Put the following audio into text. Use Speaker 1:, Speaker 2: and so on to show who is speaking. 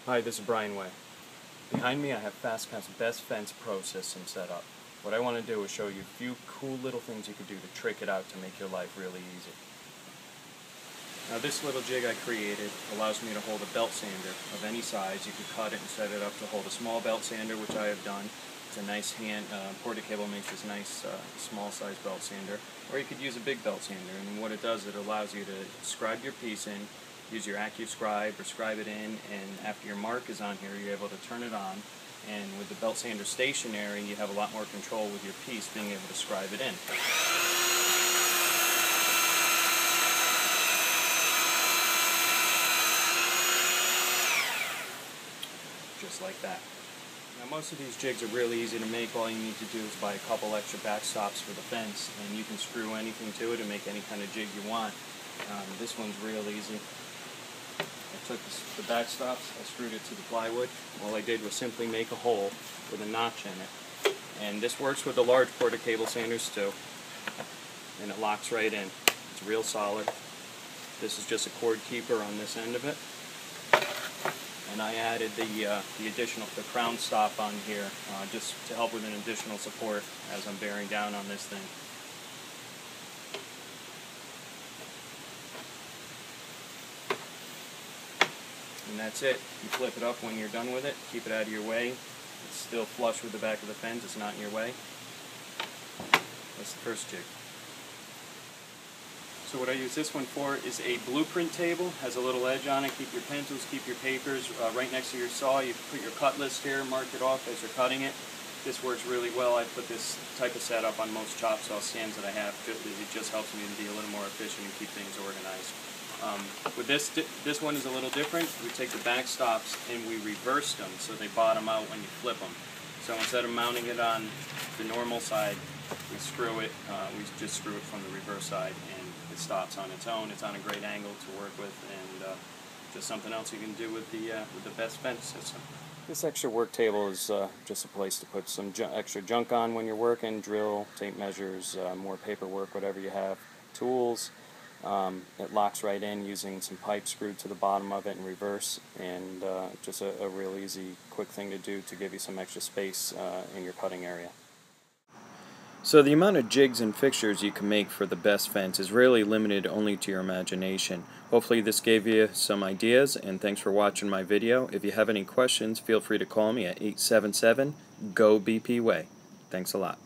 Speaker 1: Hi, this is Brian Way. Behind me I have FastCast's BestFence Pro system set up. What I want to do is show you a few cool little things you could do to trick it out to make your life really easy. Now this little jig I created allows me to hold a belt sander of any size. You could cut it and set it up to hold a small belt sander, which I have done. It's a nice hand, Porta-Cable makes this nice small size belt sander. Or you could use a big belt sander, and what it does, it allows you to scribe your piece in, use your AccuScribe or scribe it in, and after your mark is on here, you're able to turn it on. And with the belt sander stationary, you have a lot more control with your piece, being able to scribe it in. Just like that. Now most of these jigs are really easy to make. All you need to do is buy a couple extra backstops for the fence, and you can screw anything to it and make any kind of jig you want. This one's real easy. I took the backstops, I screwed it to the plywood. All I did was simply make a hole with a notch in it. And this works with the large Porta-Cable sanders too. And it locks right in. It's real solid. This is just a cord keeper on this end of it. And I added the crown stop on here just to help with an additional support as I'm bearing down on this thing. And that's it. You flip it up when you're done with it, keep it out of your way. It's still flush with the back of the fence, it's not in your way. That's the first jig. So what I use this one for is a blueprint table. Has a little edge on it. Keep your pencils, keep your papers right next to your saw. You put your cut list here, mark it off as you're cutting it. This works really well. I put this type of setup on most chop saw stands that I have. It just helps me to be a little more efficient and keep things organized. With this one is a little different. We take the back stops and we reverse them so they bottom out when you flip them. So instead of mounting it on the normal side, we screw it. We just screw it from the reverse side, and it stops on its own. It's on a great angle to work with, and just something else you can do with the BestFence system. This extra work table is just a place to put some extra junk on when you're working: drill, tape measures, more paperwork, whatever you have, tools. It locks right in using some pipe screwed to the bottom of it in reverse, and just a real easy, quick thing to do to give you some extra space in your cutting area. So the amount of jigs and fixtures you can make for the BestFence is really limited only to your imagination. Hopefully this gave you some ideas, and thanks for watching my video. If you have any questions, feel free to call me at 877-GO-BP-WAY. Thanks a lot.